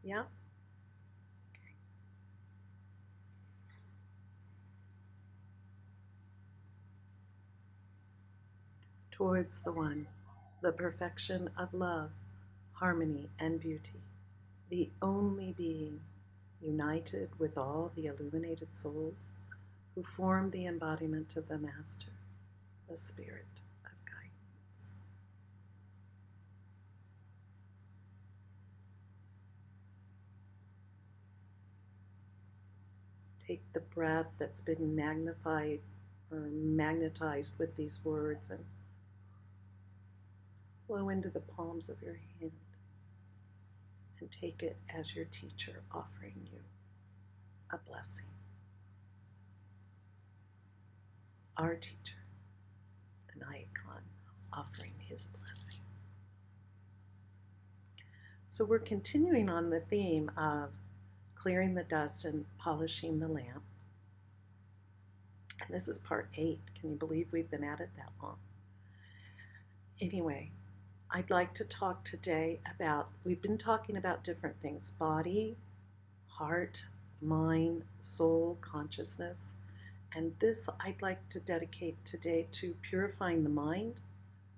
Yeah? Towards the one, the perfection of love, harmony, and beauty, the only being united with all the illuminated souls who form the embodiment of the Master, the Spirit of guidance. Take the breath that's been magnified or magnetized with these words and blow into the palms of your hand and take it as your teacher offering you a blessing. Our teacher, Inayat Khan, offering his blessing. So we're continuing on the theme of clearing the dust and polishing the lamp. And this is part 8. Can you believe we've been at it that long? Anyway, I'd like to talk today about, we've been talking about different things: body, heart, mind, soul, consciousness. And this I'd like to dedicate today to purifying the mind,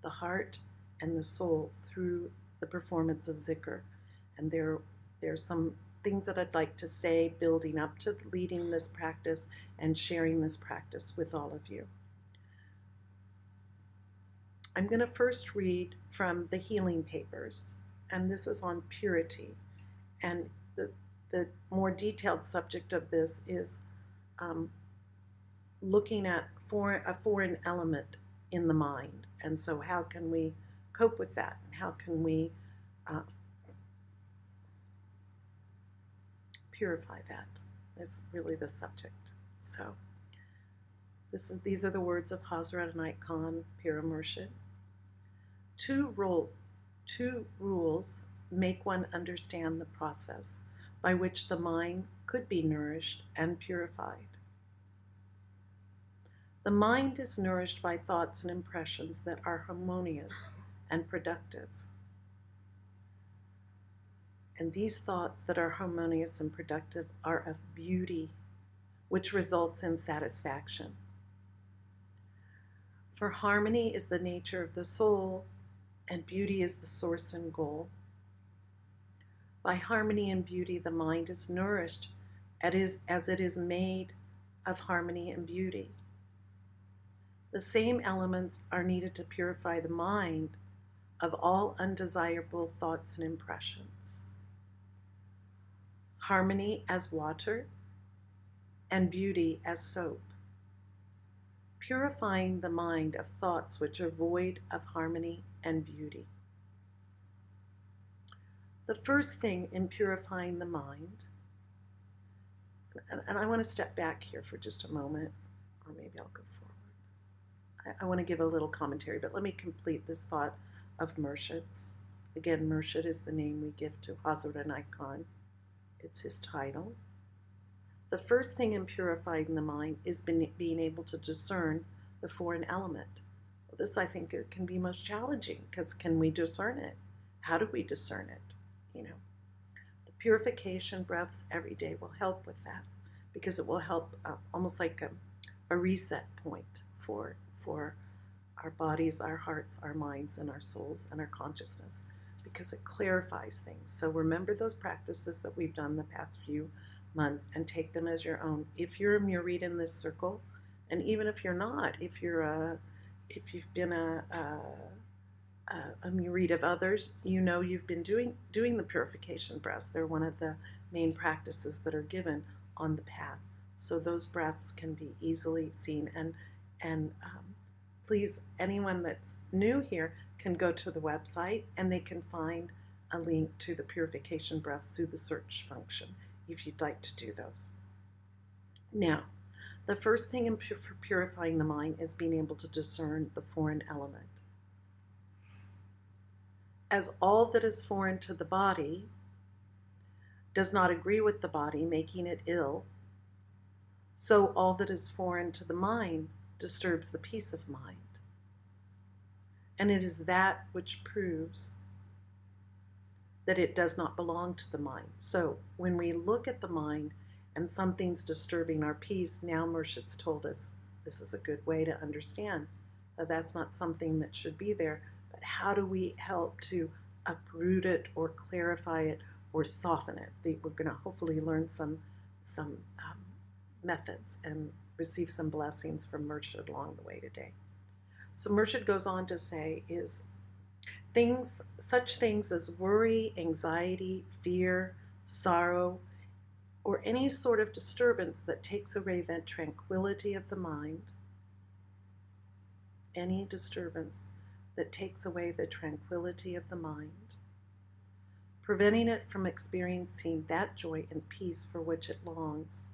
the heart, and the soul through the performance of zikr. And there's some things that I'd like to say building up to leading this practice and sharing this practice with all of you. I'm going to first read from the healing papers, and this is on purity. And the more detailed subject of this is looking at a foreign element in the mind. And so how can we cope with that? And how can we purify that? Is really the subject. So these are the words of Hazrat Inayat Khan, Pira Murshid. Two rules make one understand the process by which the mind could be nourished and purified. The mind is nourished by thoughts and impressions that are harmonious and productive. And these thoughts that are harmonious and productive are of beauty, which results in satisfaction. For harmony is the nature of the soul, and beauty is the source and goal. By harmony and beauty, the mind is nourished as it is made of harmony and beauty. The same elements are needed to purify the mind of all undesirable thoughts and impressions. Harmony as water and beauty as soap, purifying the mind of thoughts which are void of harmony and beauty. The first thing in purifying the mind, and I want to step back here for just a moment, or maybe I'll go forward. I want to give a little commentary, but let me complete this thought of Murshids. Again, Murshid is the name we give to Hazrat Inayat Khan. It's his title. The first thing in purifying the mind is being able to discern the foreign element. Well, this, I think, it can be most challenging, because can we discern it? How do we discern it? The purification breaths every day will help with that, because it will help almost like a reset point for our bodies, our hearts, our minds, and our souls, and our consciousness, because it clarifies things. So remember those practices that we've done the past few months and take them as your own. If you're a murid in this circle, and even if you're not, if you've been a murid of others, you've been doing the purification breaths. They're one of the main practices that are given on the path. So those breaths can be easily seen. And please, anyone that's new here can go to the website and they can find a link to the purification breaths through the search function if you'd like to do those. Now, the first thing in purifying the mind is being able to discern the foreign element. As all that is foreign to the body does not agree with the body, making it ill, so all that is foreign to the mind disturbs the peace of mind. And it is that which proves that it does not belong to the mind. So when we look at the mind and something's disturbing our peace, now Murshid's told us this is a good way to understand that that's not something that should be there, but how do we help to uproot it or clarify it or soften it? We're going to hopefully learn some methods and receive some blessings from Murshid along the way today. So Murshid goes on to say is such things as worry, anxiety, fear, sorrow, or any sort of disturbance that takes away the tranquility of the mind, any disturbance that takes away the tranquility of the mind, preventing it from experiencing that joy and peace for which it longs,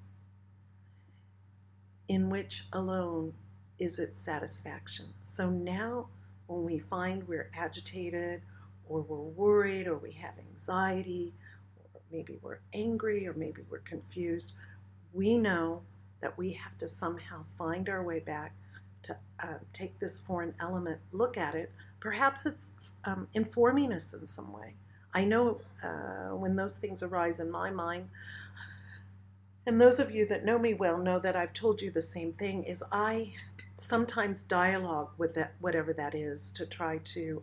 in which alone is its satisfaction. So now when we find we're agitated or we're worried or we have anxiety or maybe we're angry or maybe we're confused, we know that we have to somehow find our way back to take this foreign element, look at it. Perhaps it's informing us in some way. I know when those things arise in my mind, and those of you that know me well know that I've told you the same thing, is I sometimes dialogue with that, whatever that is, to try to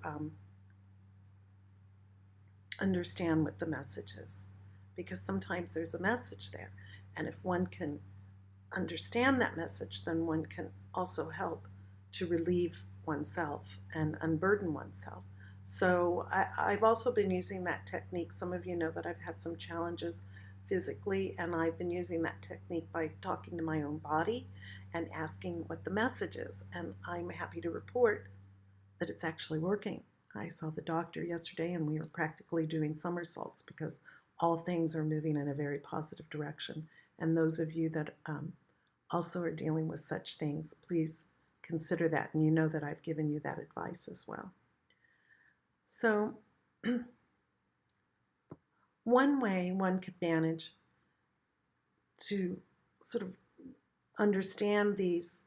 understand what the message is. Because sometimes there's a message there. And if one can understand that message, then one can also help to relieve oneself and unburden oneself. So I've also been using that technique. Some of you know that I've had some challenges physically, and I've been using that technique by talking to my own body and asking what the message is. And I'm happy to report that it's actually working. I saw the doctor yesterday and we were practically doing somersaults because all things are moving in a very positive direction. And those of you that also are dealing with such things, please consider that. And you know that I've given you that advice as well. So one way one could manage to sort of understand these,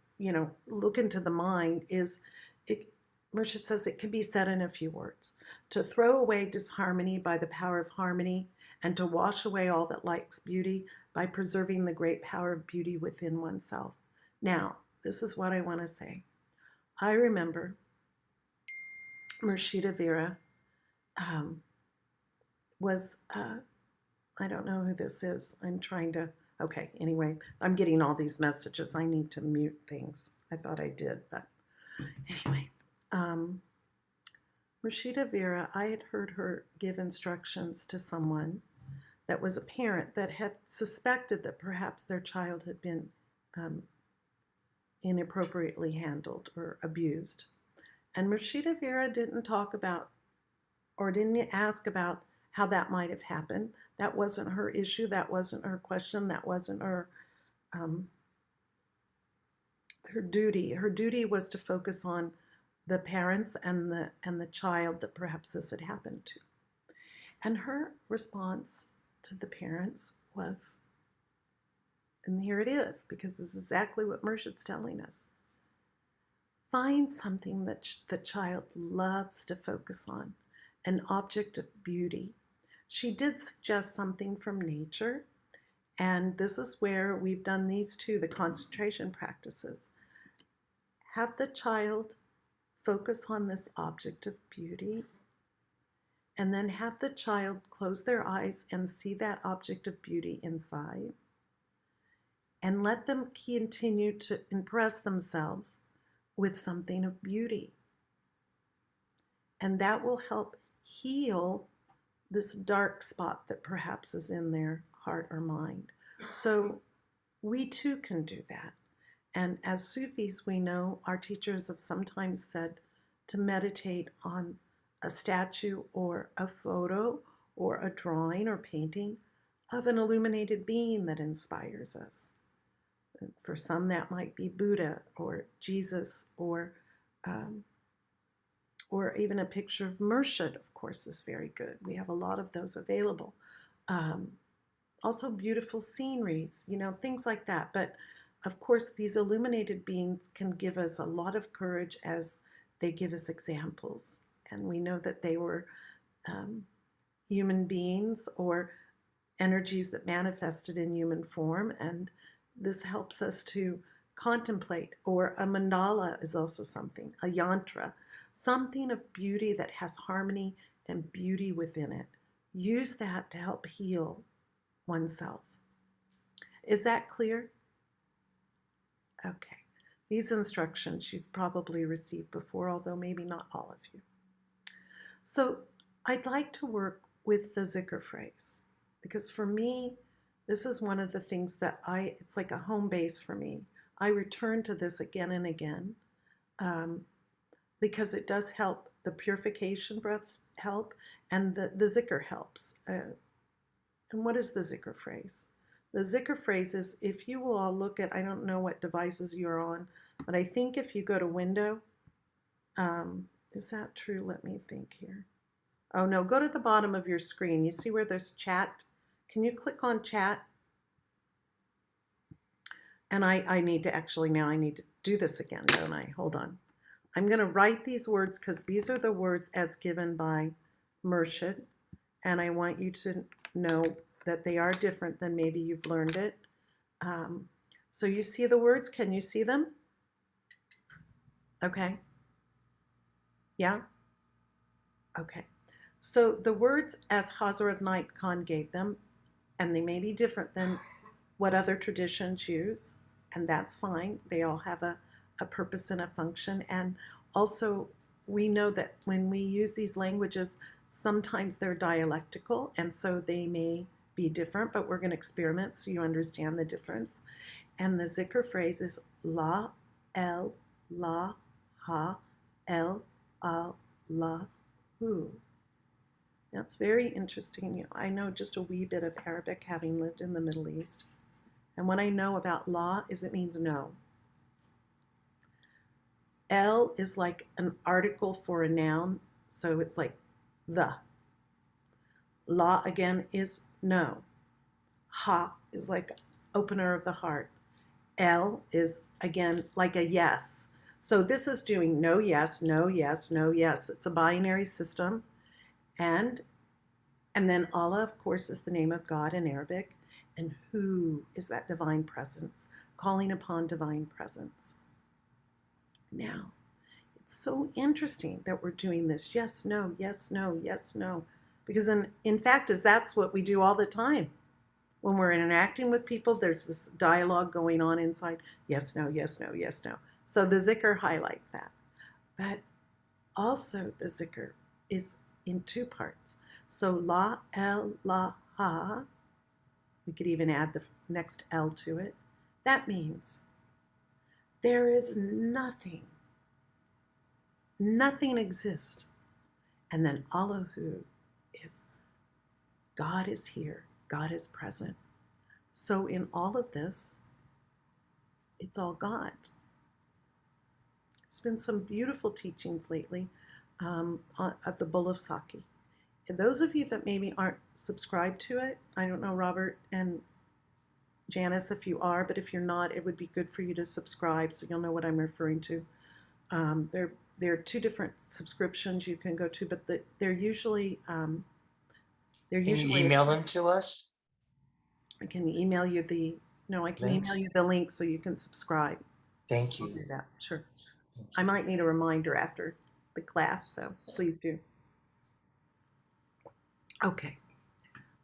look into the mind is, Murshid says it can be said in a few words: to throw away disharmony by the power of harmony, and to wash away all that lacks beauty by preserving the great power of beauty within oneself. Now, this is what I want to say. I remember Murshida Vera was, I don't know who this is. Okay, anyway, I'm getting all these messages. I need to mute things. I thought I did, but anyway. Murshida Vera, I had heard her give instructions to someone that was a parent that had suspected that perhaps their child had been inappropriately handled or abused. And Murshida Vera didn't talk about or didn't ask about how that might have happened. That wasn't her issue. That wasn't her question. That wasn't her duty. Her duty was to focus on the parents and the child that perhaps this had happened to. And her response to the parents was, and here it is, because this is exactly what Murshid's telling us: find something that the child loves to focus on, an object of beauty. She did suggest something from nature, and this is where we've done these two, the concentration practices. Have the child focus on this object of beauty, and then have the child close their eyes and see that object of beauty inside, and let them continue to impress themselves with something of beauty. And that will help heal this dark spot that perhaps is in their heart or mind. So we too can do that. And as Sufis, we know our teachers have sometimes said to meditate on a statue or a photo or a drawing or painting of an illuminated being that inspires us. For some, that might be Buddha or Jesus, or even a picture of Murshid, of course, is very good. We have a lot of those available. Also beautiful sceneries, things like that. But of course, these illuminated beings can give us a lot of courage as they give us examples. And we know that they were human beings or energies that manifested in human form, and this helps us to contemplate. Or a mandala is also something, a yantra, something of beauty that has harmony and beauty within it. Use that to help heal oneself. Is that clear? Okay. These instructions you've probably received before, although maybe not all of you. So I'd like to work with the zikr phrase, because for me, this is one of the things that it's like a home base for me. I return to this again and again because it does help. The purification breaths help, and the zikr helps. And what is the zikr phrase? The zikr phrase is, if you will all look at, I don't know what devices you're on, but I think if you go to window, is that true? Let me think here. Oh no, go to the bottom of your screen. You see where there's chat? Can you click on chat? And I need to actually, now I need to do this again, don't I? Hold on. I'm going to write these words because these are the words as given by Murshid. And I want you to know that they are different than maybe you've learned it. So you see the words? Can you see them? Okay. Yeah? Okay. So the words as Hazrat Inayat Khan gave them, and they may be different than what other traditions use, and that's fine. They all have a purpose and a function. And also, we know that when we use these languages, sometimes they're dialectical, and so they may be different, but we're going to experiment so you understand the difference. And the zikr phrase is La, El, La, Ha, El, Al, La, Hu. That's very interesting. I know just a wee bit of Arabic, having lived in the Middle East. And what I know about la is it means no. El is like an article for a noun, so it's like the. La again is no. Ha is like opener of the heart. El is again like a yes. So this is doing no, yes, no, yes, no, yes. It's a binary system. And then Allah, of course, is the name of God in Arabic. And who is that divine presence, calling upon divine presence. Now, it's so interesting that we're doing this yes, no, yes, no, yes, no. Because in fact, that's what we do all the time. When we're interacting with people, there's this dialogue going on inside. Yes, no, yes, no, yes, no. So the zikr highlights that. But also the zikr is in two parts. So la, el, la, ha. We could even add the next L to it. That means there is nothing. Nothing exists. And then Allahu is God is here. God is present. So in all of this, it's all God. There's been some beautiful teachings lately of the Bull of Saki. And those of you that maybe aren't subscribed to it, I don't know, Robert and Janice, if you are, but if you're not, it would be good for you to subscribe so you'll know what I'm referring to. There are two different subscriptions you can go to, but they're usually Can you email them to us? I can email you I can email Links? you the link so you can subscribe. Thank I'll you. do that, sure. Thank I you. might need a reminder after the class, so please do. Okay,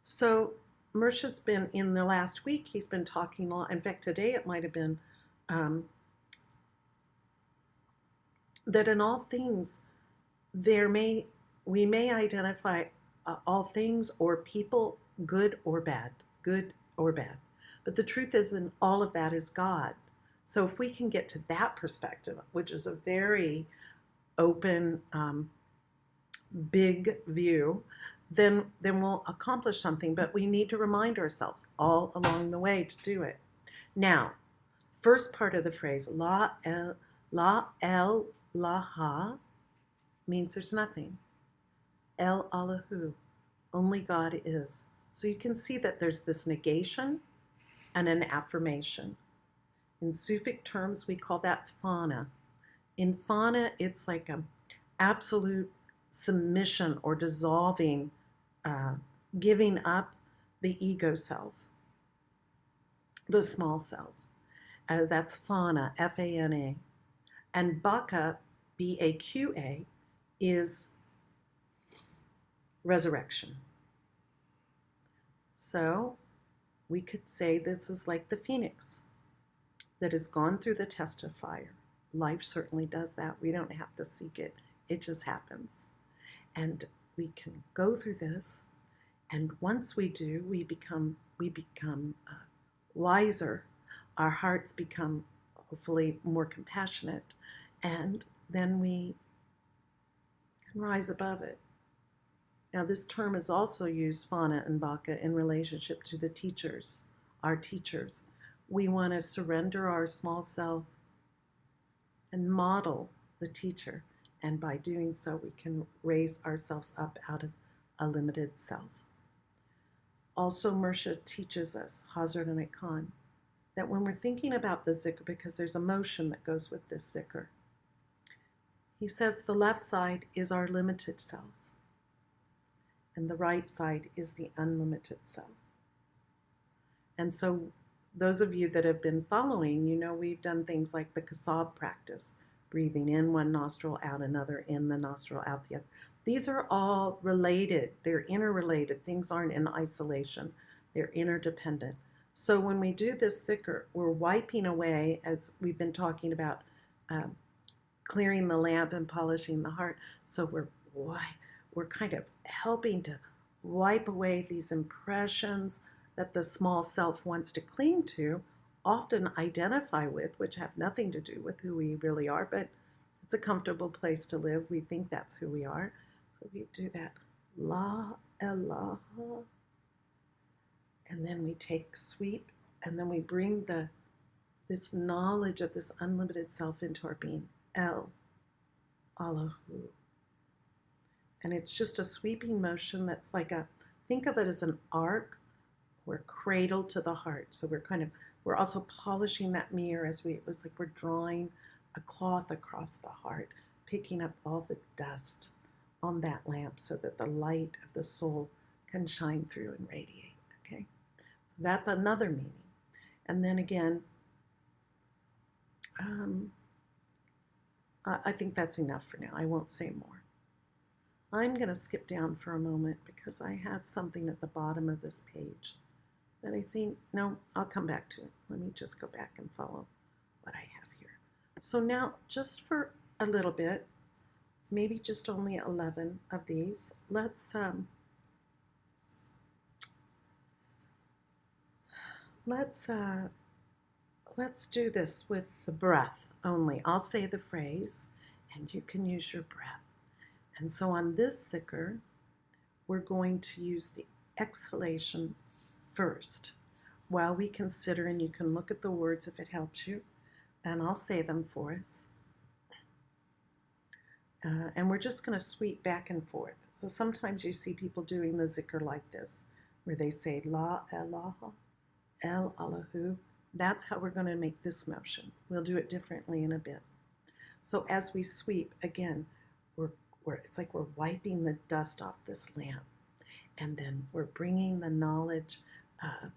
so Murshid's been in the last week, he's been talking a lot. In fact, today it might have been that in all things we may identify all things or people, good or bad. But the truth is, in all of that is God. So if we can get to that perspective, which is a very open, big view, then we'll accomplish something. But we need to remind ourselves all along the way to do it. Now, first part of the phrase, la el la ha, means there's nothing. El Allahu, only God is. So you can see that there's this negation and an affirmation. In Sufic terms, we call that fana. In fana, it's like an absolute submission or dissolving giving up the ego self, the small self. That's Fana, F-A-N-A. And Baka, B-A-Q-A, is resurrection. So we could say this is like the phoenix that has gone through the test of fire. Life certainly does that. We don't have to seek it. It just happens. And we can go through this, and once we do, we become wiser. Our hearts become hopefully more compassionate, and then we can rise above it. Now, this term is also used, Fana and Baka, in relationship to the teachers, our teachers. We want to surrender our small self and model the teacher. And by doing so, we can raise ourselves up out of a limited self. Also, Mersha teaches us, Hazrat Inayat Khan, that when we're thinking about the zikr, because there's emotion that goes with this zikr, he says the left side is our limited self, and the right side is the unlimited self. And so those of you that have been following, you know we've done things like the kasab practice, breathing in one nostril, out another, in the nostril, out the other. These are all related. They're interrelated. Things aren't in isolation. They're interdependent. So when we do this zikr, we're wiping away, as we've been talking about, clearing the lamp and polishing the heart. So we're kind of helping to wipe away these impressions that the small self wants to cling to, often identify with, which have nothing to do with who we really are, but it's a comfortable place to live. We think that's who we are. So we do that, La ilaha, and then we take sweep, and then we bring this knowledge of this unlimited self into our being, El Allahu. And it's just a sweeping motion that's like think of it as an arc. We're cradle to the heart. So we're also polishing that mirror it was like we're drawing a cloth across the heart, picking up all the dust on that lamp so that the light of the soul can shine through and radiate, okay? So that's another meaning. And then again, I think that's enough for now. I won't say more. I'm going to skip down for a moment because I have something at the bottom of this page that I think, no, I'll come back to it. Let me just go back and follow what I have here. So now, just for a little bit, maybe just only 11 of these, let's do this with the breath only. I'll say the phrase, and you can use your breath. And so on this zikr, we're going to use the exhalation first while we consider, and you can look at the words if it helps you, and I'll say them for us. And we're just going to sweep back and forth. So sometimes you see people doing the zikr like this, where they say La ilaha, El Allahu. That's how we're going to make this motion. We'll do it differently in a bit. So as we sweep, again, it's like we're wiping the dust off this lamp. And then we're bringing the knowledge of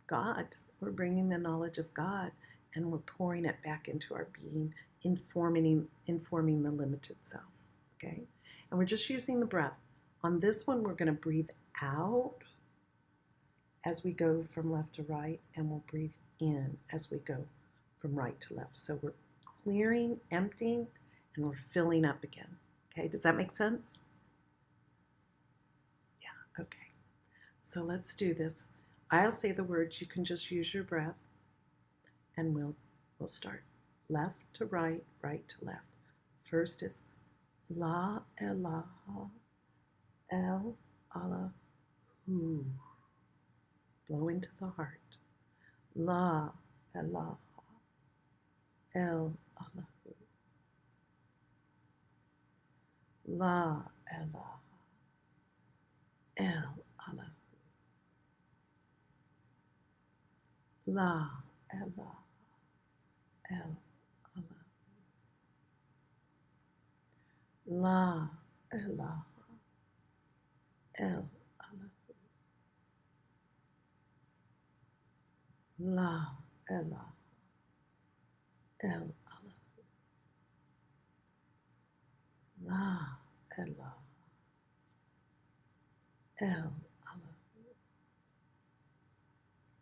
God. We're bringing the knowledge of God, and we're pouring it back into our being, informing the limited self, okay? And we're just using the breath. On this one, we're going to breathe out as we go from left to right, and we'll breathe in as we go from right to left. So we're clearing, emptying, and we're filling up again. Okay, does that make sense? Yeah, okay. So let's do this. I'll say the words, you can just use your breath, and we'll start. Left to right, right to left. First is La ilaha, El Allahu. Blow into the heart. La ilaha, El Allahu. La ilaha, El Allahu. La ilaha, El Allahu. La ilaha illallah. La ilaha illallah. La ilaha illallah.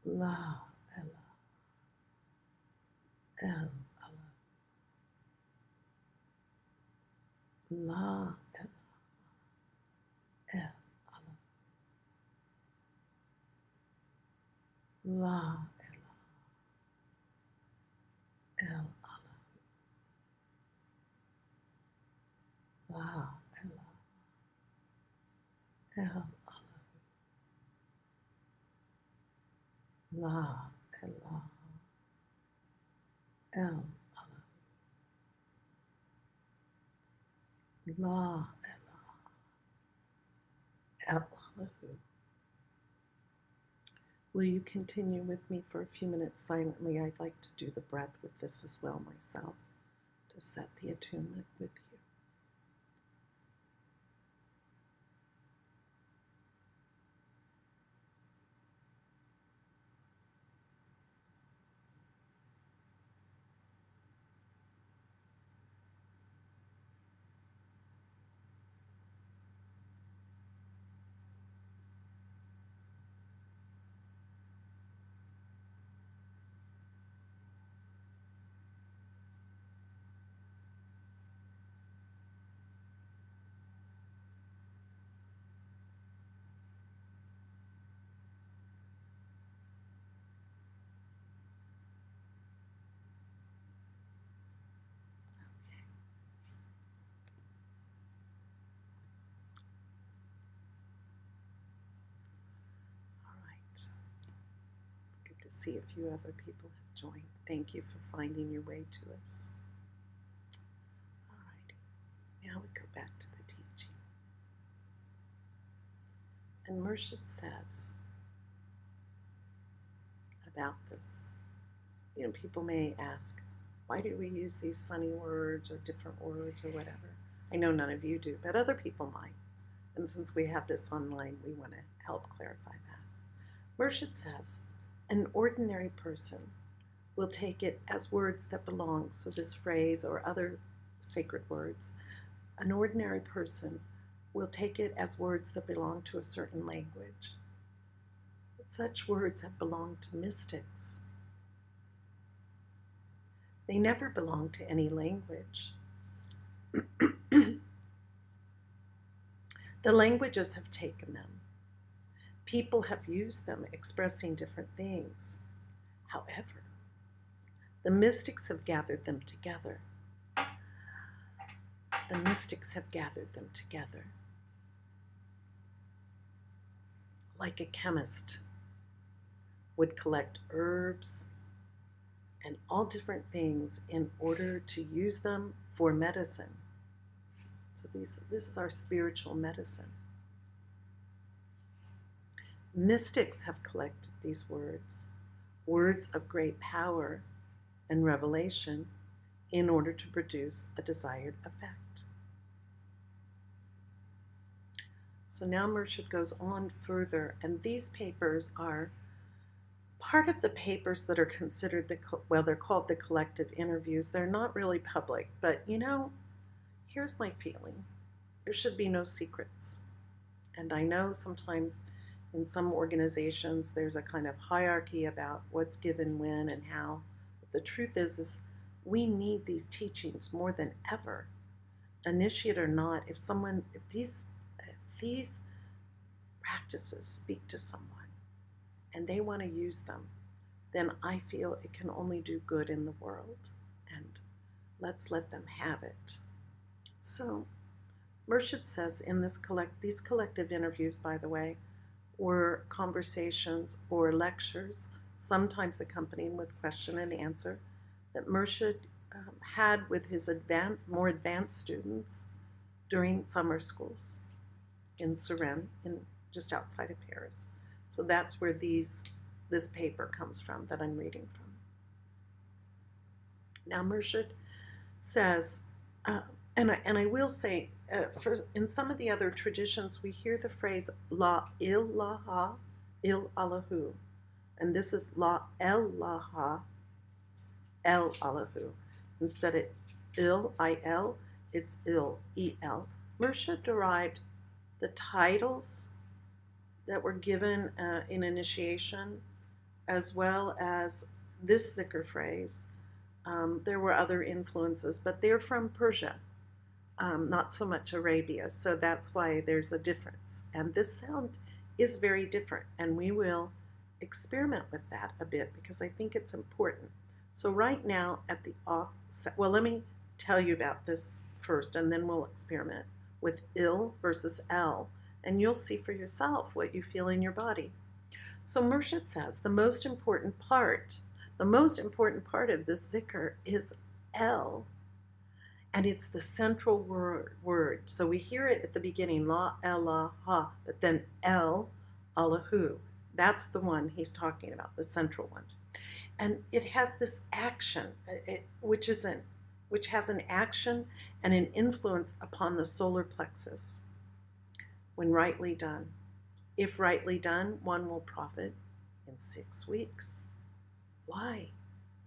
La ilaha illallah. La ilaha illallah. La ilaha illallah. La ilaha illallah. La ilaha illallah. La ilaha illallah. Will you continue with me for a few minutes silently? I'd like to do the breath with this as well myself, to set the attunement with you. All right. It's good to see a few other people have joined. Thank you for finding your way to us. All right. Now we go back to the teaching. And Murshid says about this, people may ask, why do we use these funny words or different words or whatever? I know none of you do, but other people might. And since we have this online, we want to help clarify that. Murshid says, an ordinary person will take it as words that belong, so this phrase or other sacred words, an ordinary person will take it as words that belong to a certain language. But such words have belonged to mystics. They never belong to any language. The languages have taken them. People have used them expressing different things. However, the mystics have gathered them together. The mystics have gathered them together. Like a chemist would collect herbs and all different things in order to use them for medicine. So this is our spiritual medicine. Mystics have collected these words of great power and revelation, in order to produce a desired effect. So now Murshid goes on further, and these papers are part of the papers that are considered they're called the collective interviews. They're not really public, but here's my feeling. There should be no secrets. And I know sometimes in some organizations there's a kind of hierarchy about what's given when and how. But the truth is we need these teachings more than ever. Initiate or not, if these practices speak to someone and they want to use them, then I feel it can only do good in the world. And let's let them have it. So Murshid says in these collective interviews, by the way, were conversations or lectures, sometimes accompanied with question and answer, that Murshid had with his more advanced students during summer schools in Suresnes, just outside of Paris. So that's where this paper comes from that I'm reading from. Now Murshid says, And I will say, in some of the other traditions, we hear the phrase La ilaha il Allahu, and this is La ilaha el Allahu. Instead of il, it's el. Mersha derived the titles that were given in initiation, as well as this zikr phrase. There were other influences, but they're from Persia, not so much Arabia. So that's why there's a difference. And this sound is very different, and we will experiment with that a bit because I think it's important. So right now at the offset, well, let me tell you about this first, and then we'll experiment with il versus el, and you'll see for yourself what you feel in your body. So Murshid says the most important part of this zikr is el, and it's the central word. So we hear it at the beginning, la ilaha, but then el Allahu. That's the one he's talking about, the central one. And it has this action, which has an action and an influence upon the solar plexus when rightly done. If rightly done, one will profit in 6 weeks. Why?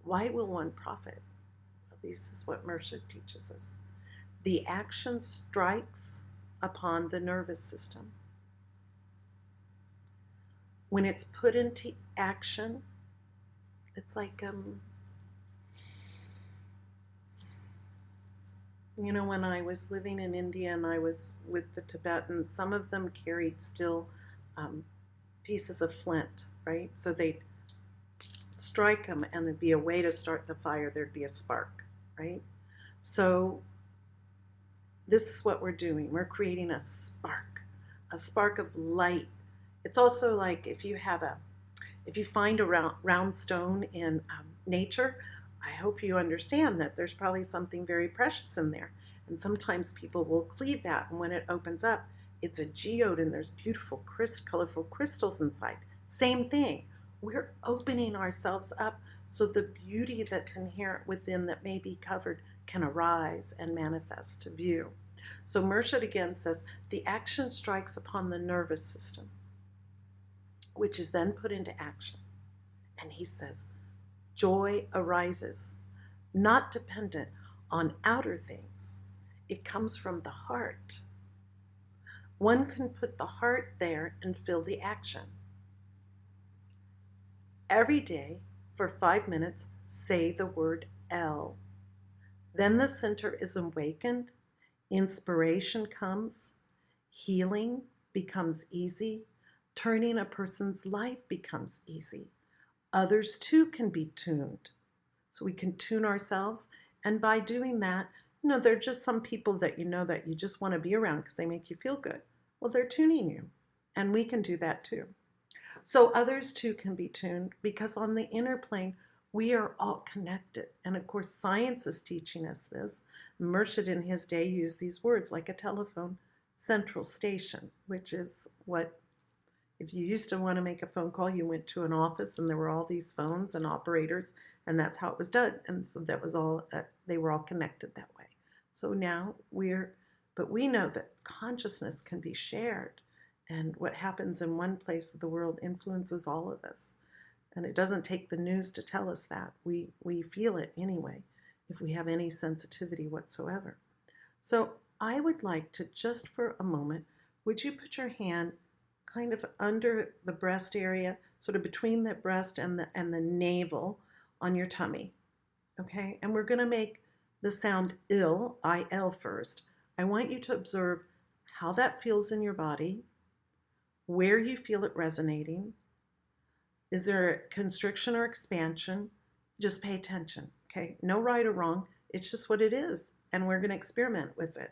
Why will one profit? Well, this is what Murshid teaches us. The action strikes upon the nervous system. When it's put into action, it's like, when I was living in India and I was with the Tibetans, some of them carried still pieces of flint, right? So they'd strike them and there'd be a way to start the fire. There'd be a spark, right? So this is what we're doing. We're creating a spark of light. It's also like if you find a round stone in nature, I hope you understand that there's probably something very precious in there. And sometimes people will cleave that, and when it opens up, it's a geode and there's beautiful, colorful crystals inside. Same thing. We're opening ourselves up so the beauty that's inherent within that may be covered can arise and manifest to view. So Murshid again says, the action strikes upon the nervous system, which is then put into action. And he says, joy arises, not dependent on outer things. It comes from the heart. One can put the heart there and feel the action. Every day, for 5 minutes, say the word El. Then the center is awakened, inspiration comes, healing becomes easy, turning a person's life becomes easy. Others too can be tuned. So we can tune ourselves, and by doing that, there are just some people that that you just want to be around because they make you feel good. Well, they're tuning you, and we can do that too. So others too can be tuned because on the inner plane, we are all connected. And of course, science is teaching us this. Murshid in his day used these words like a telephone central station, which is what, if you used to want to make a phone call, you went to an office and there were all these phones and operators, and that's how it was done. And so that was all, they were all connected that way. So now but we know that consciousness can be shared, and what happens in one place of the world influences all of us. And it doesn't take the news to tell us that. We feel it anyway, if we have any sensitivity whatsoever. So I would like to, just for a moment, would you put your hand kind of under the breast area, sort of between the breast and the navel on your tummy, okay? And we're going to make the sound il, I-L first. I want you to observe how that feels in your body, where you feel it resonating. Is there a constriction or expansion? Just pay attention, okay? No right or wrong. It's just what it is, and we're going to experiment with it.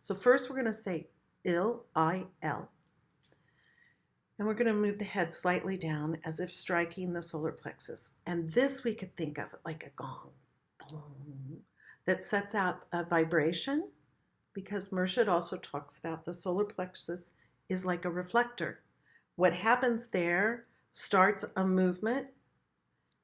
So first we're going to say il, I-L. And we're going to move the head slightly down as if striking the solar plexus. And this we could think of like a gong, that sets out a vibration, because Murshid also talks about the solar plexus is like a reflector. What happens there starts a movement,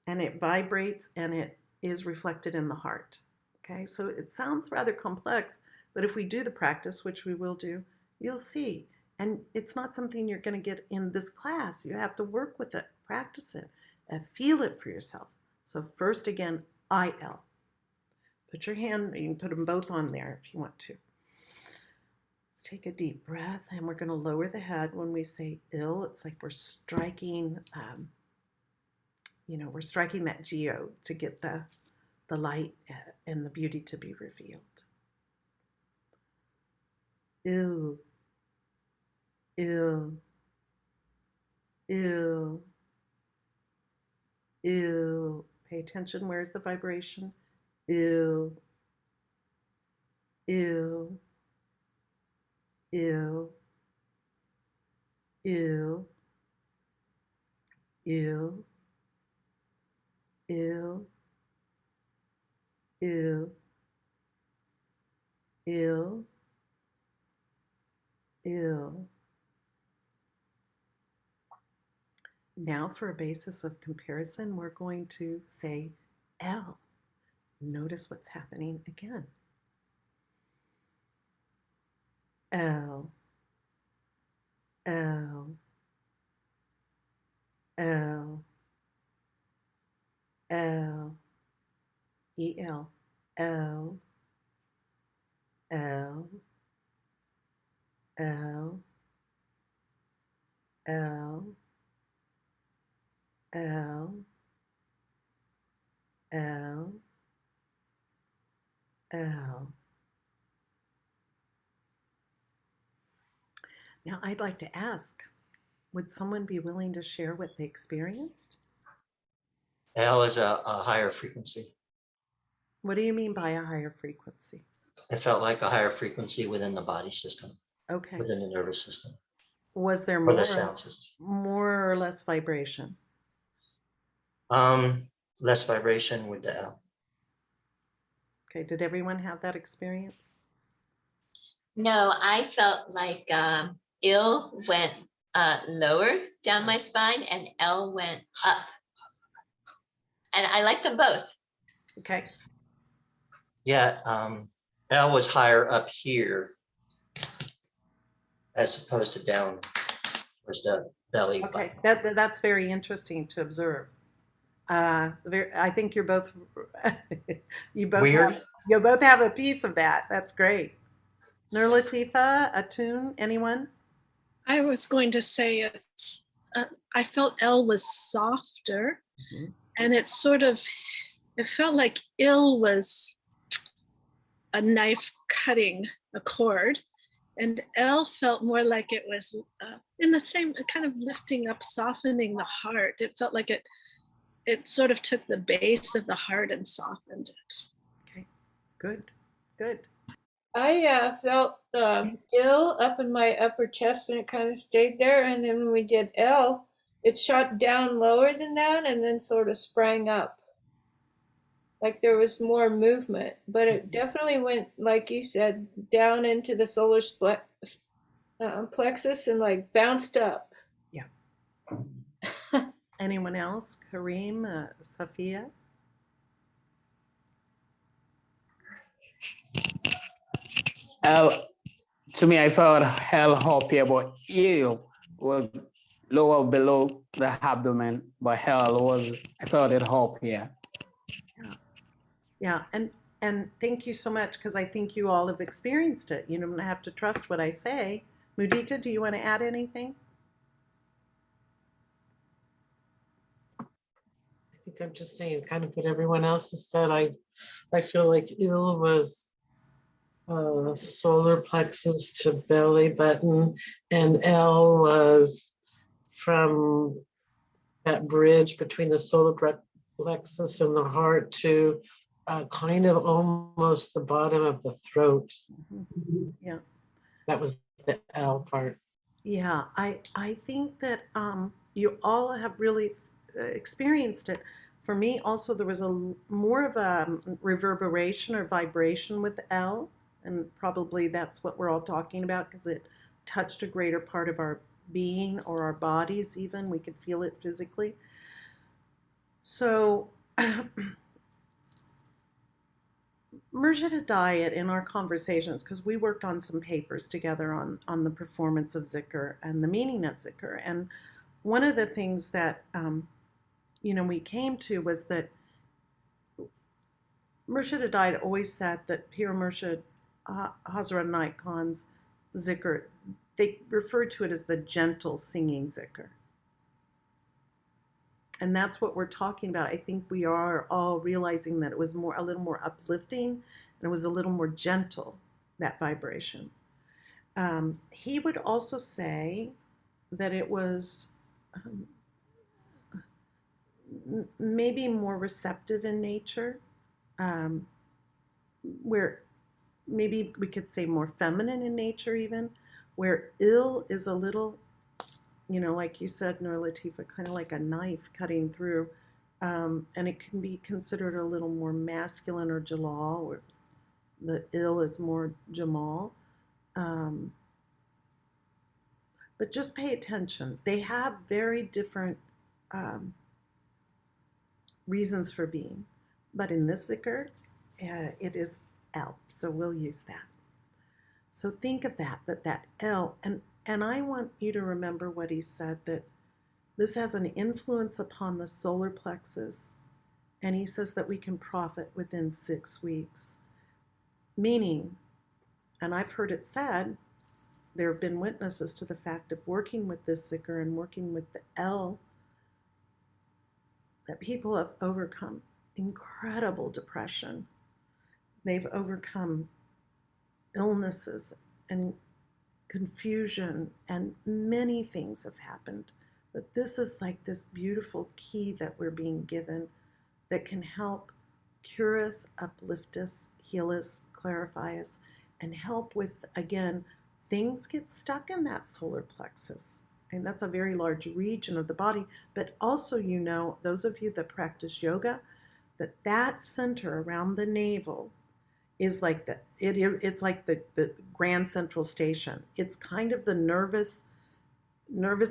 and it vibrates, and it is reflected in the heart. Okay, so it sounds rather complex, But if we do the practice, which we will do, you'll see. And it's not something you're going to get in this class. You have to work with it, practice it, and feel it for yourself. So first, again, IL. Put your hand, you can put them both on there if you want to. Let's take a deep breath, and we're going to lower the head when we say ill. It's like we're striking, we're striking that geo to get the light and the beauty to be revealed. Ill, ill, ill, ill. Pay attention. Where's the vibration? Ill, ill, ill, ill, ill, ill, ill, ill, ill. Now for a basis of comparison, we're going to say L. Notice what's happening again. L, L, L, L, E-L, L, L, L, L, L, L, L. Now I'd like to ask, would someone be willing to share what they experienced? L is a higher frequency. What do you mean by a higher frequency? It felt like a higher frequency within the body system, Okay. within the nervous system, Was there or the sound system. more or less vibration? Less vibration with the L. Okay, did everyone have that experience? No, I felt like ill went lower down my spine and L went up. And I like them both. Okay. Yeah, L was higher up here as opposed to down towards the belly Okay, button. that's very interesting to observe. I think you're both you both Weird. you both have a piece of that. That's great. Nur Latifa, Atun, anyone? I was going to say I felt L was softer, and it felt like ill was a knife cutting a cord, and L felt more like it was in the same kind of lifting up, softening the heart. It felt like it sort of took the base of the heart and softened it. Okay, good, good. I felt ill up in my upper chest, and it kind of stayed there. And then when we did L, it shot down lower than that, and then sort of sprang up. Like there was more movement, but it definitely went, like you said, down into the solar plexus and like bounced up. Yeah. Anyone else? Kareem, Safia? To me, I felt hell happier, but ill was lower below the abdomen, but I felt it happier. Yeah, and thank you so much, because I think you all have experienced it. You don't have to trust what I say. Mudita, do you want to add anything? I think I'm just saying kind of what everyone else has said. I feel like ill was solar plexus to belly button, and L was from that bridge between the solar plexus and the heart to kind of almost the bottom of the throat. Yeah. That was the L part. Yeah, I think that you all have really experienced it. For me, also, there was more of a reverberation or vibration with L, and probably that's what we're all talking about, because it touched a greater part of our being or our bodies even. We could feel it physically. So Murshid Hidayat, in our conversations, because we worked on some papers together on the performance of zikr and the meaning of zikr, and one of the things that we came to was that Murshid Hidayat always said that Pir Murshid Hazrat Inayat Khan's zikr, they referred to it as the gentle singing zikr. And that's what we're talking about. I think we are all realizing that it was a little more uplifting, and it was a little more gentle, that vibration. He would also say that it was maybe more receptive in nature, where maybe we could say more feminine in nature even, where ill is a little, like you said, Nur Latifa, kind of like a knife cutting through, and it can be considered a little more masculine or jalal, or the ill is more jamal. But just pay attention. They have very different reasons for being. But in this zikr, it is L, so we'll use that. So think of that L, and I want you to remember what he said, that this has an influence upon the solar plexus, and he says that we can profit within 6 weeks. Meaning, and I've heard it said, there have been witnesses to the fact of working with this zikr and working with the L, that people have overcome incredible depression. They've overcome illnesses and confusion, and many things have happened. But this is like this beautiful key that we're being given that can help cure us, uplift us, heal us, clarify us, and help with, again, things get stuck in that solar plexus. And that's a very large region of the body. But also, those of you that practice yoga, that center around the navel is like it's like the Grand Central Station. It's kind of the nervous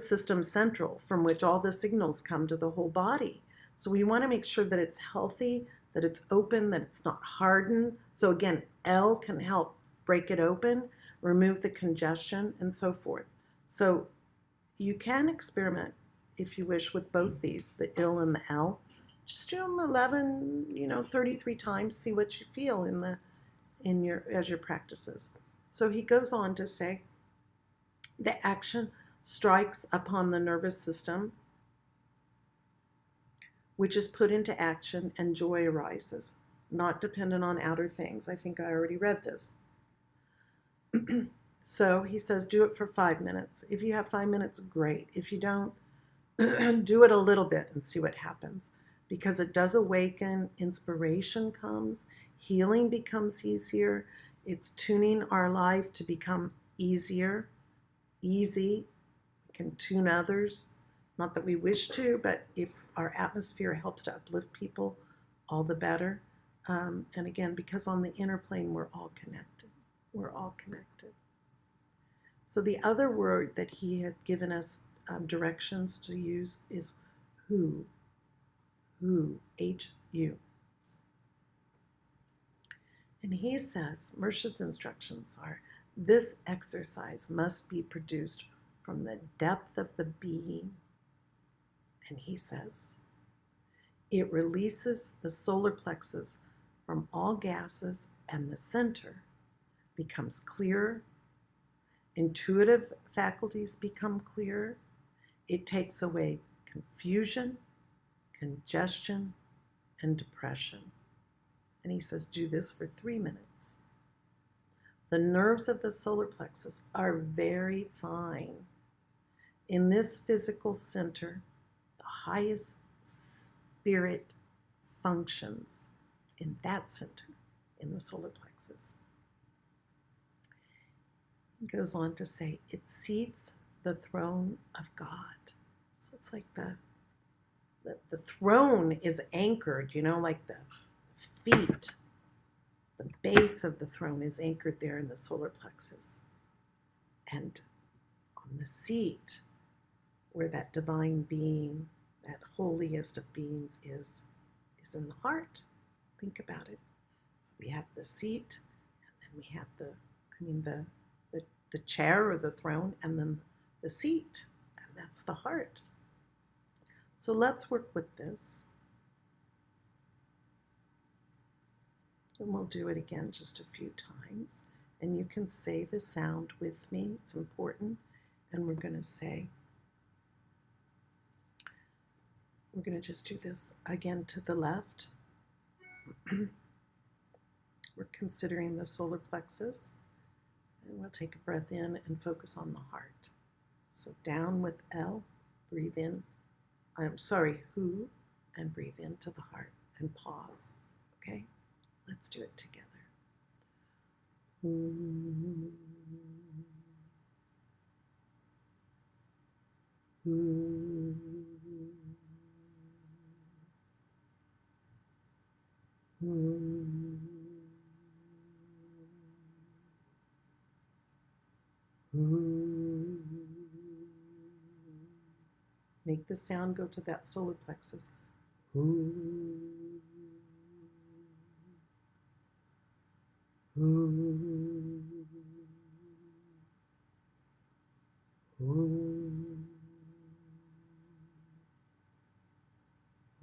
system central from which all the signals come to the whole body. So we want to make sure that it's healthy, that it's open, that it's not hardened. So again, L can help break it open, remove the congestion, and so forth. So you can experiment, if you wish, with both these, the ill and the L. Just do them 33 times, see what you feel as your practices. So he goes on to say, the action strikes upon the nervous system, which is put into action, and joy arises, not dependent on outer things. I think I already read this. So he says, do it for 5 minutes. If you have 5 minutes, great. If you don't, do it a little bit and see what happens, because it does awaken, inspiration comes, healing becomes easier. It's tuning our life to become easy. We can tune others. Not that we wish to, but if our atmosphere helps to uplift people, all the better. And again, because on the inner plane, we're all connected. We're all connected. So the other word that he had given us directions to use is who, H-U. And he says, Murshid's instructions are, this exercise must be produced from the depth of the being. And he says, it releases the solar plexus from all gases, and the center becomes clearer. Intuitive faculties become clearer. It takes away confusion, congestion, and depression. And he says, do this for 3 minutes. The nerves of the solar plexus are very fine. In this physical center, the highest spirit functions in that center, in the solar plexus. He goes on to say, it seats the throne of God. So it's like the throne is anchored, like the feet, the base of the throne is anchored there in the solar plexus. And on the seat, where that divine being, that holiest of beings is in the heart. Think about it. So we have the seat, and then we have the chair or the throne, and then the seat, and that's the heart. So let's work with this. And we'll do it again just a few times. And you can say the sound with me. It's important. And we're going to say, we're going to just do this again to the left. We're considering the solar plexus. And we'll take a breath in and focus on the heart. So down with L, breathe in. Who, and breathe into the heart and pause. Okay? Let's do it together. Ooh. Ooh. Ooh. Ooh. Make the sound go to that solar plexus. Ooh. Ooh. Ooh.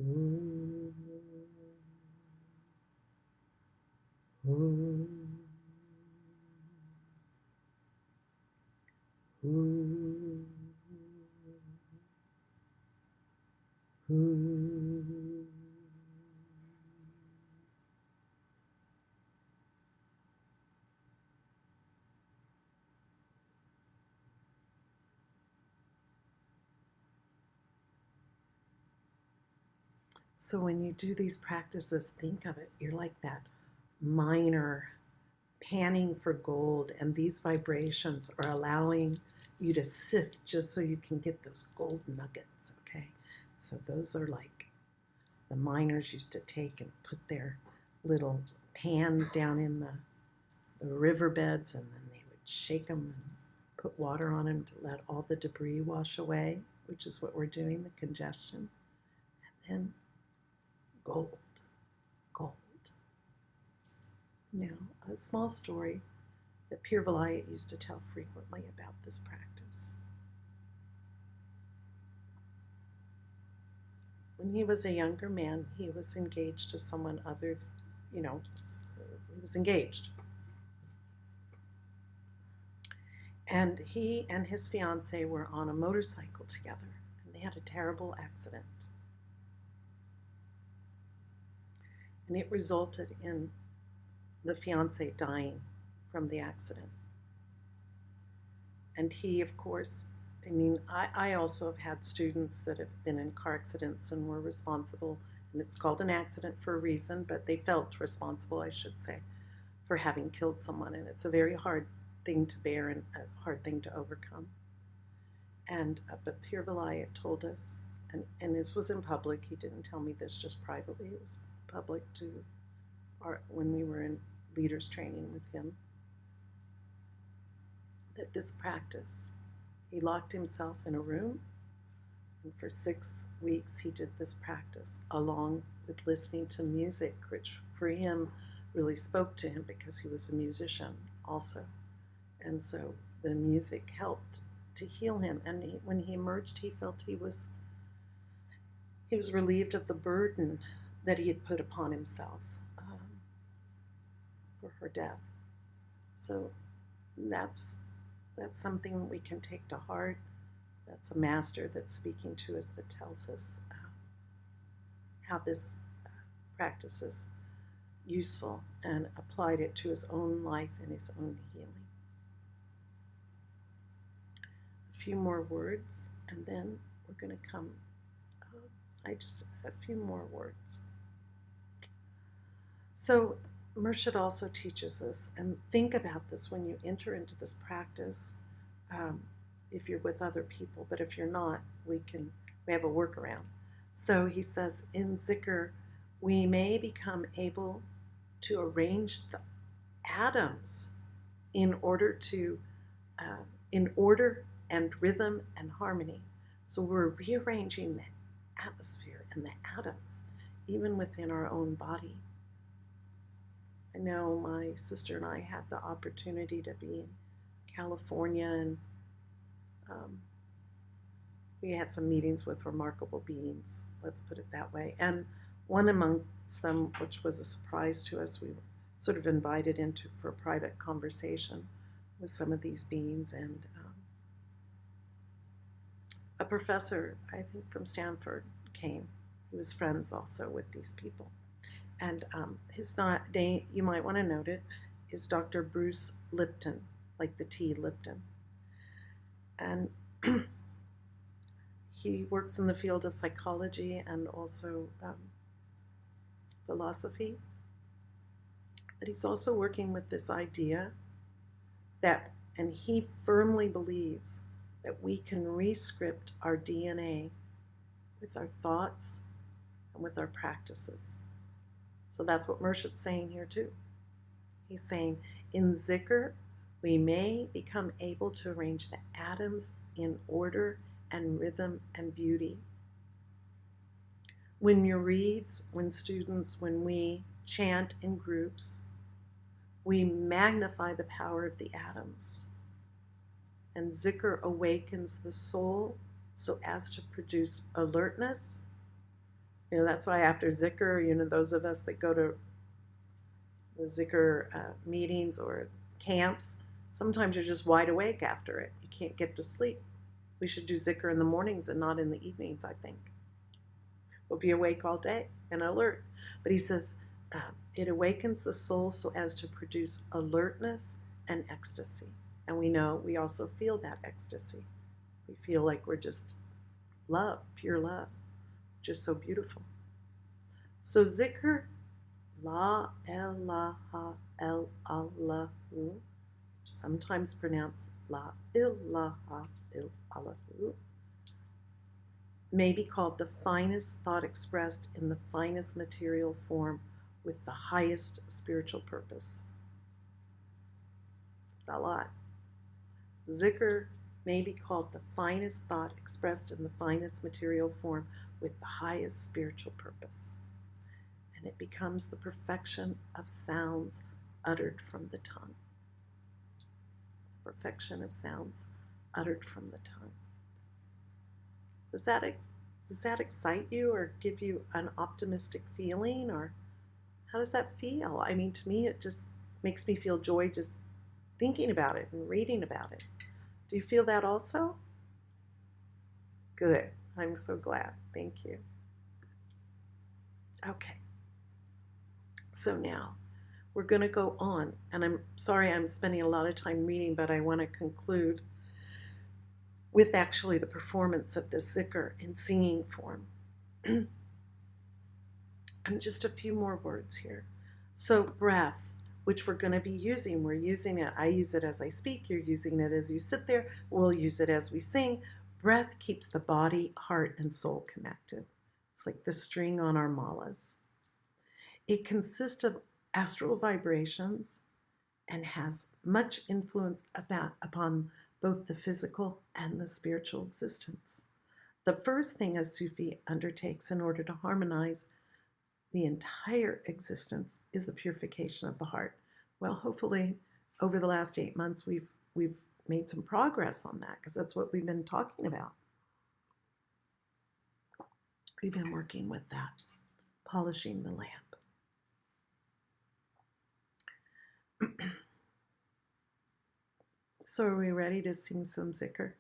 Ooh. Ooh. Ooh. Ooh. So when you do these practices, think of it. You're like that miner panning for gold, and these vibrations are allowing you to sift just so you can get those gold nuggets, okay? So those are like the miners used to take and put their little pans down in the riverbeds, and then they would shake them and put water on them to let all the debris wash away, which is what we're doing, the congestion. And then gold, gold. Now, a small story that Pir Vilayat used to tell frequently about this practice. When he was a younger man, he was engaged to someone other, he was engaged. And he and his fiancée were on a motorcycle together, and they had a terrible accident. And it resulted in the fiancée dying from the accident. And he, of course, I also have had students that have been in car accidents and were responsible, and it's called an accident for a reason, but they felt responsible, I should say, for having killed someone. And it's a very hard thing to bear and a hard thing to overcome. And but Pir Vilayat told us, and this was in public, he didn't tell me this just privately, it was public when we were in leaders training with him, that this practice, he locked himself in a room, and for 6 weeks he did this practice along with listening to music, which for him really spoke to him because he was a musician also. And so the music helped to heal him. And when he emerged, he felt he was relieved of the burden that he had put upon himself for her death. So that's something we can take to heart. That's a master that's speaking to us that tells us how this practice is useful, and applied it to his own life and his own healing. A few more words, and then we're going to come. A few more words. So Murshid also teaches us, and think about this when you enter into this practice, if you're with other people, but if you're not, we have a workaround. So he says, in zikr, we may become able to arrange the atoms in order and rhythm and harmony. So we're rearranging the atmosphere and the atoms, even within our own body. I know my sister and I had the opportunity to be in California, and we had some meetings with remarkable beings, let's put it that way. And one amongst them, which was a surprise to us, we were sort of invited into for a private conversation with some of these beings. And a professor, I think from Stanford, came. He was friends also with these people. And his name, you might want to note it, is Dr. Bruce Lipton, like the tea Lipton. And he works in the field of psychology and also philosophy. But he's also working with this idea that, and he firmly believes that we can re-script our DNA with our thoughts and with our practices. So that's what Murshid's saying here too. He's saying in Zikr, we may become able to arrange the atoms in order and rhythm and beauty. When murids, when students, when we chant in groups, we magnify the power of the atoms. And Zikr awakens the soul so as to produce alertness. You know, that's why after Zikr, you know, those of us that go to the Zikr meetings or camps, sometimes you're just wide awake after it. You can't get to sleep. We should do Zikr in the mornings and not in the evenings, I think. We'll be awake all day and alert. But he says, it awakens the soul so as to produce alertness and ecstasy. And we know we also feel that ecstasy. We feel like we're just love, pure love, just so beautiful. So Zikr, La ilaha illallahu, sometimes pronounced La ilaha illallahu, may be called the finest thought expressed in the finest material form with the highest spiritual purpose. It's a lot. Zikr may be called the finest thought expressed in the finest material form with the highest spiritual purpose. And it becomes the perfection of sounds uttered from the tongue. Perfection of sounds uttered from the tongue. Does that excite you or give you an optimistic feeling, or how does that feel? I mean, to me, it just makes me feel joy just thinking about it and reading about it. Do you feel that also? Good. I'm so glad. Thank you. Okay. So now we're going to go on, and I'm sorry I'm spending a lot of time reading, but I want to conclude with actually the performance of this Zikr in singing form. And just a few more words here. So breath, which we're going to be using, we're using it. I use it as I speak. You're using it as you sit there. We'll use it as we sing. Breath keeps the body, heart, and soul connected. It's like the string on our malas. It consists of astral vibrations and has much influence upon both the physical and the spiritual existence. The first thing a Sufi undertakes in order to harmonize the entire existence is the purification of the heart. Well, hopefully over the last 8 months we've made some progress on that, because that's what we've been talking about. We've been working with that, polishing the lamp. So are we ready to sing some Zikr? Okay.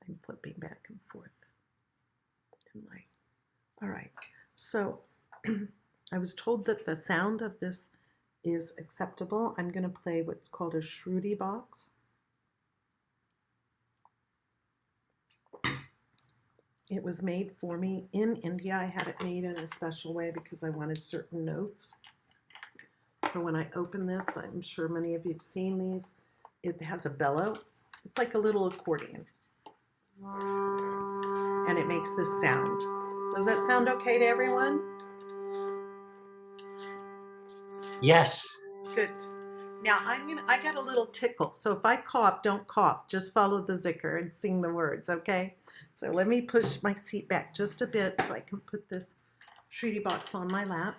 I'm flipping back and forth. All right. So I was told that the sound of this is acceptable. I'm going to play what's called a Shruti box. It was made for me in India. I had it made in a special way because I wanted certain notes. So when I open this, I'm sure many of you have seen these. It has a bellow. It's like a little accordion. And it makes this sound. Does that sound okay to everyone? Yes. Good. Now I got a little tickle. So if I cough, don't cough. Just follow the zikr and sing the words, okay? So let me push my seat back just a bit so I can put this Shriti box on my lap.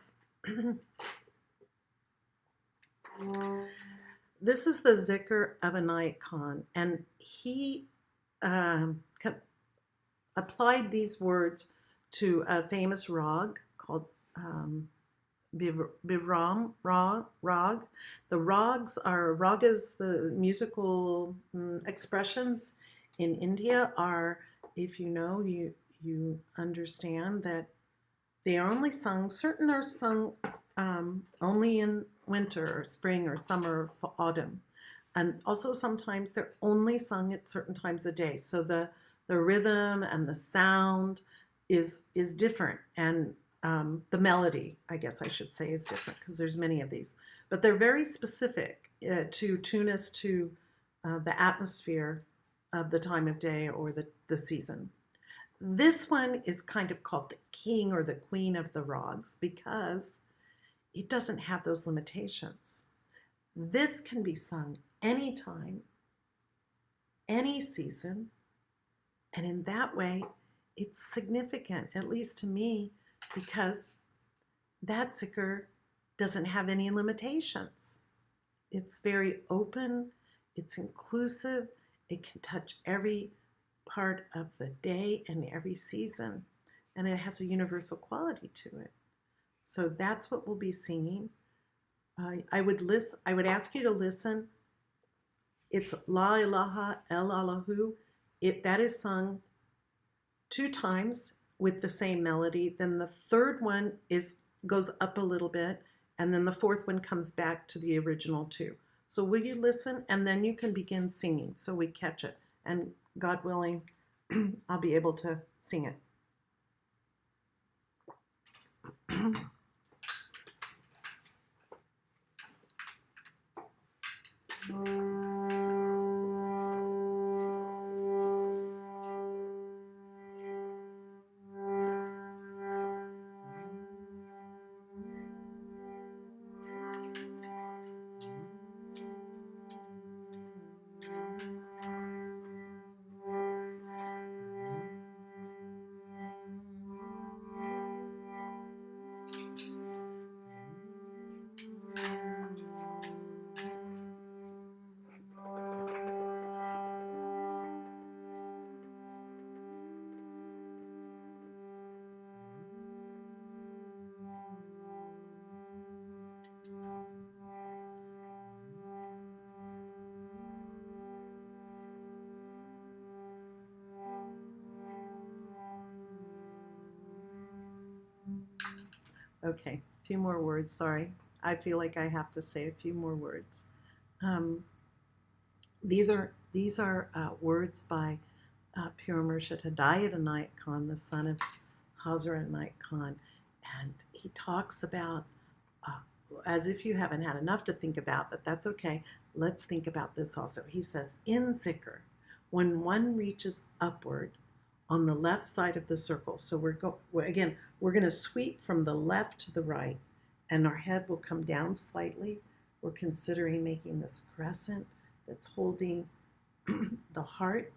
This is the zikr of Inayat Khan, and he applied these words to a famous rag called Bivram rag. The ragas, the musical expressions in India are, if you know, you understand that they are only sung, certain are sung only in winter or spring or summer or autumn. And also sometimes they're only sung at certain times of day. So the rhythm and the sound is different. And the melody, I guess I should say, is different because there's many of these. But they're very specific to tune us to the atmosphere of the time of day or the season. This one is kind of called the king or the queen of the rags because it doesn't have those limitations. This can be sung anytime, any season, and in that way, it's significant, at least to me, because that zikr doesn't have any limitations. It's very open, it's inclusive, it can touch every part of the day and every season, and it has a universal quality to it. So that's what we'll be singing. I would ask you to listen. It's La ilaha el Allahu. That is sung 2 times with the same melody. Then the third one goes up a little bit, and then the fourth one comes back to the original 2. So will you listen, and then you can begin singing so we catch it. And God willing, I'll be able to sing it. Okay, a few more words, sorry. I feel like I have to say a few more words. These are words by Pure Murshid Hidayat Inayat Khan, the son of Hazrat Inayat Khan. And he talks about, as if you haven't had enough to think about, but that's okay. Let's think about this also. He says, in zikr, when one reaches upward on the left side of the circle, so we're going to sweep from the left to the right, and our head will come down slightly. We're considering making this crescent that's holding the heart.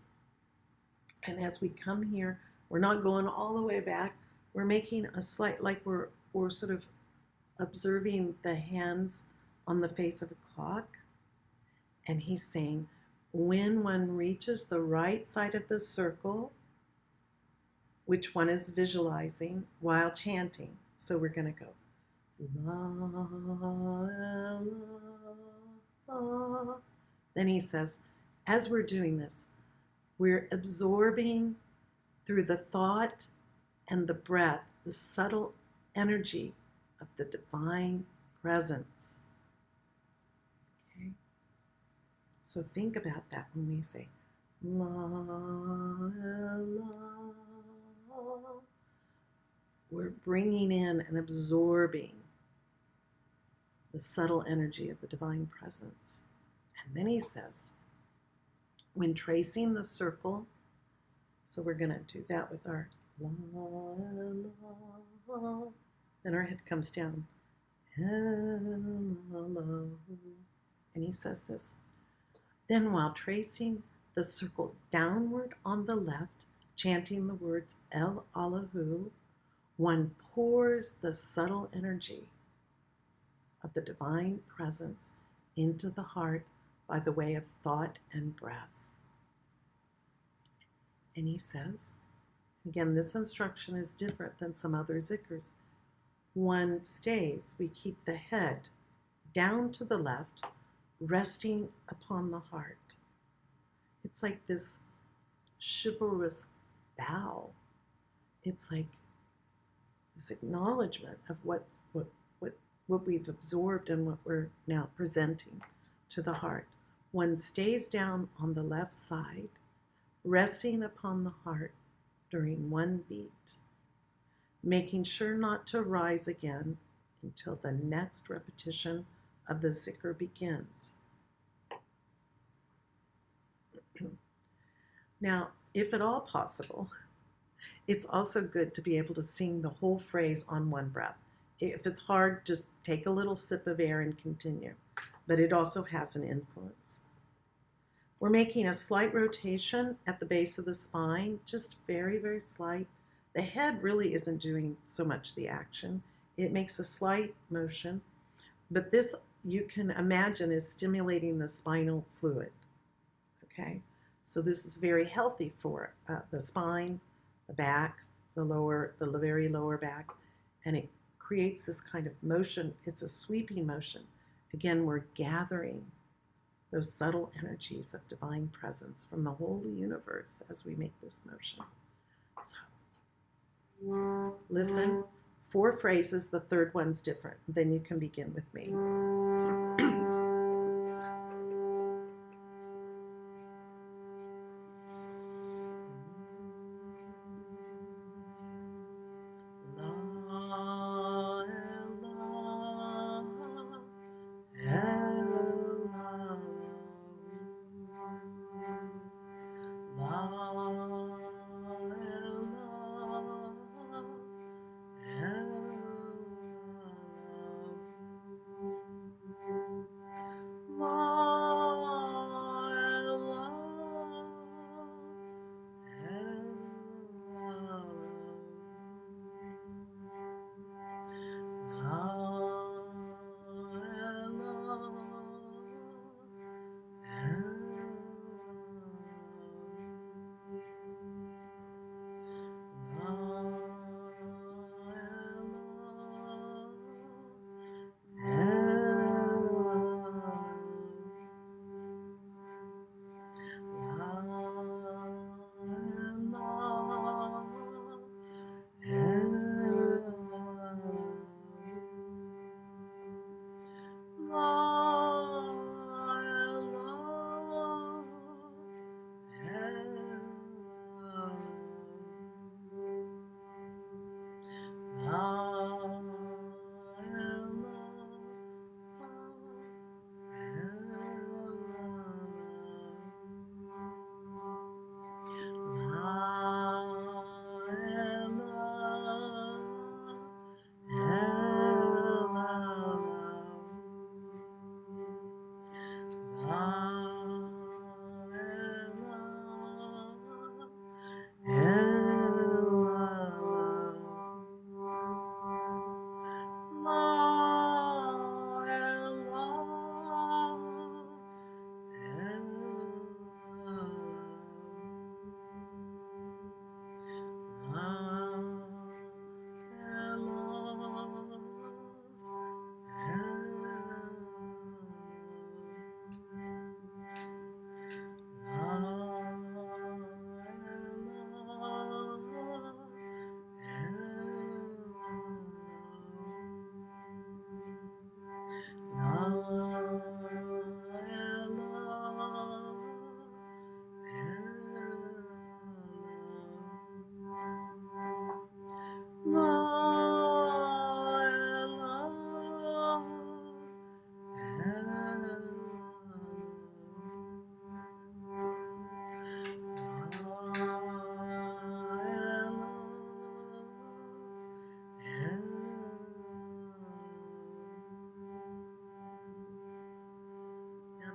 And as we come here, we're not going all the way back. We're making a slight, like we're sort of observing the hands on the face of a clock. And he's saying, when one reaches the right side of the circle, which one is visualizing while chanting. So we're going to go, la, la, la. Then he says, as we're doing this, we're absorbing through the thought and the breath, the subtle energy of the divine presence. Okay? So think about that when we say, la, la. We're bringing in and absorbing the subtle energy of the divine presence. And then he says, when tracing the circle, so we're going to do that with our la, la, la. Then our head comes down. And he says this. Then while tracing the circle downward on the left, chanting the words El Allahu, one pours the subtle energy of the divine presence into the heart by the way of thought and breath. And he says, again, this instruction is different than some other zikrs. One stays, we keep the head down to the left, resting upon the heart. It's like this chivalrous bow. It's like this acknowledgement of what we've absorbed and what we're now presenting to the heart. One stays down on the left side, resting upon the heart during one beat, making sure not to rise again until the next repetition of the zikr begins. Now, if at all possible, it's also good to be able to sing the whole phrase on one breath. If it's hard, just take a little sip of air and continue. But it also has an influence. We're making a slight rotation at the base of the spine, just very, very slight. The head really isn't doing so much the action. It makes a slight motion, but this you can imagine is stimulating the spinal fluid, okay? So this is very healthy for the spine, the back, the very lower back, and it creates this kind of motion. It's a sweeping motion. Again, we're gathering those subtle energies of divine presence from the whole universe as we make this motion. So, listen, 4 phrases, the third one's different. Then you can begin with me.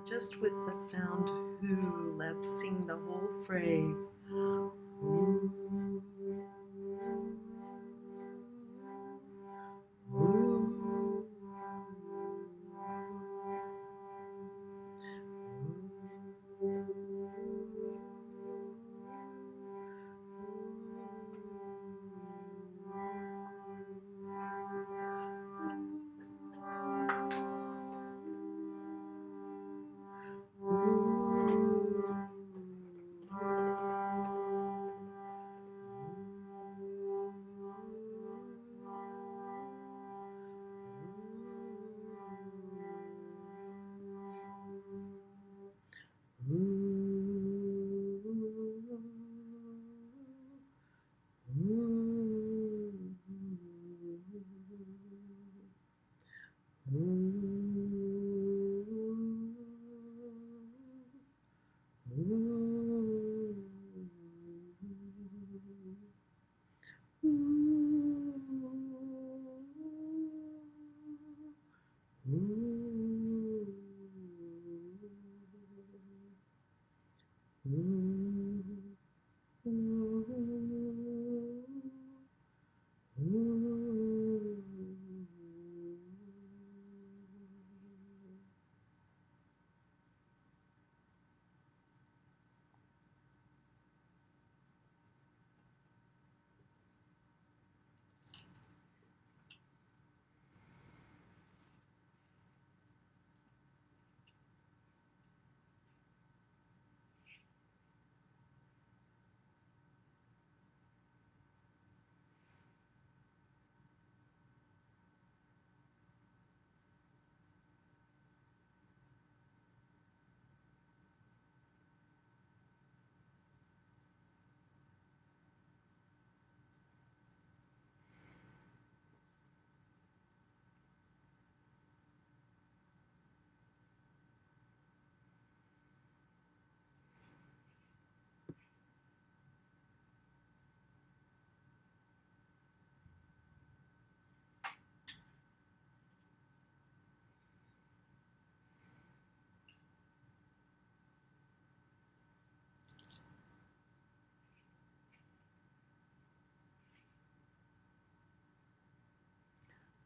just with the sound who, let's sing the whole phrase.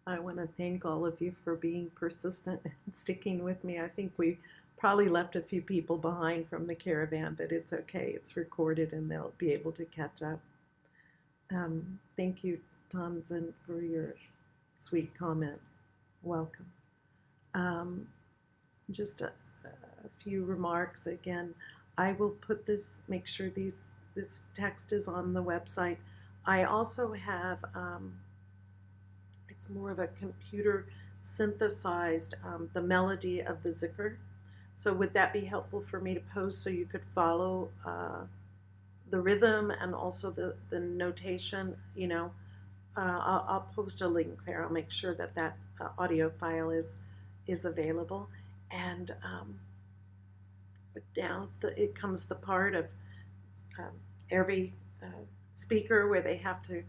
I want to thank all of you for being persistent and sticking with me. I think we probably left a few people behind from the caravan, but it's okay. It's recorded and they'll be able to catch up. Thank you, Tanzan, for your sweet comment. Welcome. Just a few remarks again. I will put this, make sure this text is on the website. I also have, it's more of a computer synthesized, the melody of the zikr. So would that be helpful for me to post so you could follow the rhythm and also the notation? You know, I'll post a link there. I'll make sure that that audio file is available. And now it comes the part of every speaker where they have to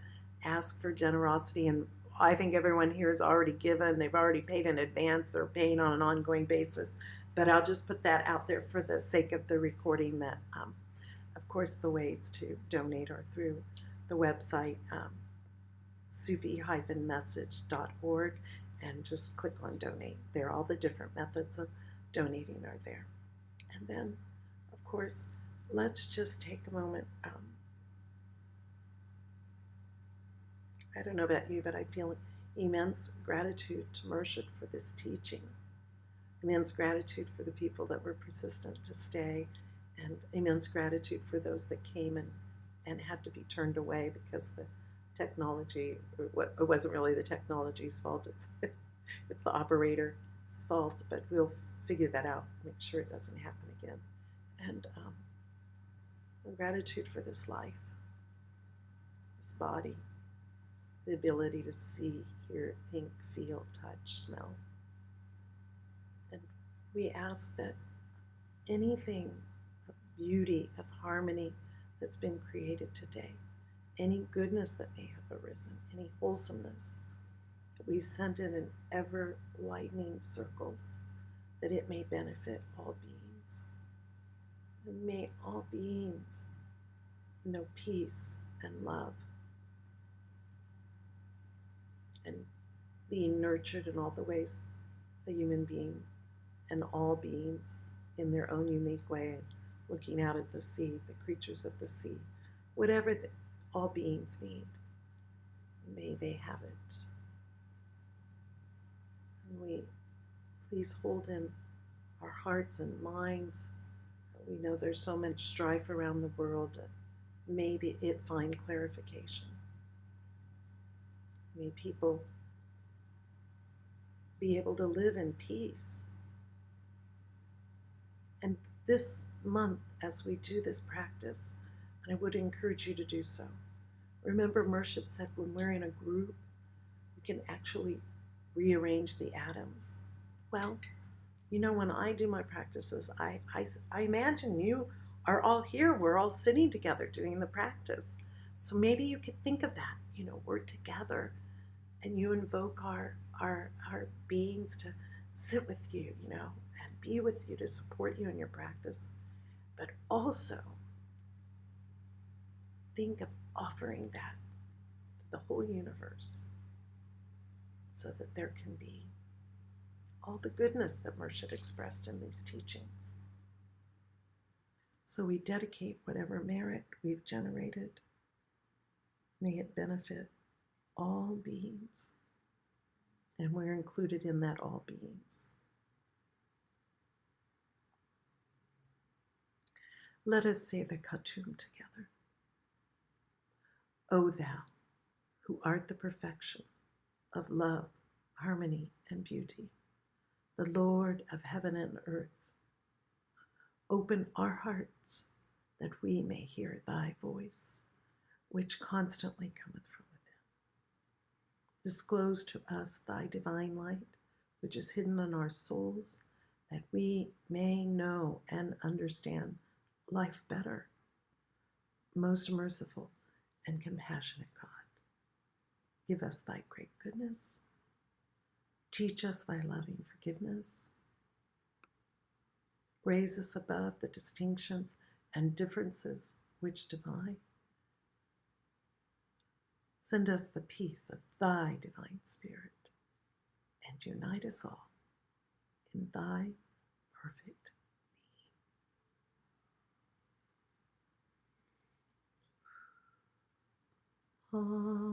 ask for generosity, and I think everyone here has already given. They've already paid in advance. They're paying on an ongoing basis. But I'll just put that out there for the sake of the recording that, of course, the ways to donate are through the website, Sufi-message.org, and just click on donate. There, all the different methods of donating are there. And then, of course, let's just take a moment. I don't know about you, but I feel immense gratitude to Murshid for this teaching. Immense gratitude for the people that were persistent to stay, and immense gratitude for those that came and had to be turned away because the technology, it wasn't really the technology's fault, it's the operator's fault, but we'll figure that out, make sure it doesn't happen again. And gratitude for this life, this body, the ability to see, hear, think, feel, touch, smell. And we ask that anything of beauty, of harmony that's been created today, any goodness that may have arisen, any wholesomeness, that we send it in ever widening circles that it may benefit all beings. And may all beings know peace and love and being nurtured in all the ways a human being and all beings in their own unique way, looking out at the sea, the creatures of the sea, whatever all beings need, may they have it. And we please hold in our hearts and minds. We know there's so much strife around the world. Maybe it find clarification. May people be able to live in peace. And this month, as we do this practice, and I would encourage you to do so, remember Murshid said when we're in a group, we can actually rearrange the atoms. Well, you know, when I do my practices, I imagine you are all here. We're all sitting together doing the practice. So maybe you could think of that. You know, we're together, and you invoke our beings to sit with you, you know, and be with you to support you in your practice. But also think of offering that to the whole universe so that there can be all the goodness that Murshid expressed in these teachings. So we dedicate whatever merit we've generated. May it benefit all beings. And we're included in that all beings. Let us say the Khatum together. O thou, who art the perfection of love, harmony, and beauty, the Lord of heaven and earth, open our hearts that we may hear thy voice, which constantly cometh from within. Disclose to us thy divine light, which is hidden in our souls, that we may know and understand life better. Most merciful and compassionate God, give us thy great goodness. Teach us thy loving forgiveness. Raise us above the distinctions and differences which divide. Send us the peace of thy divine spirit, and unite us all in thy perfect being.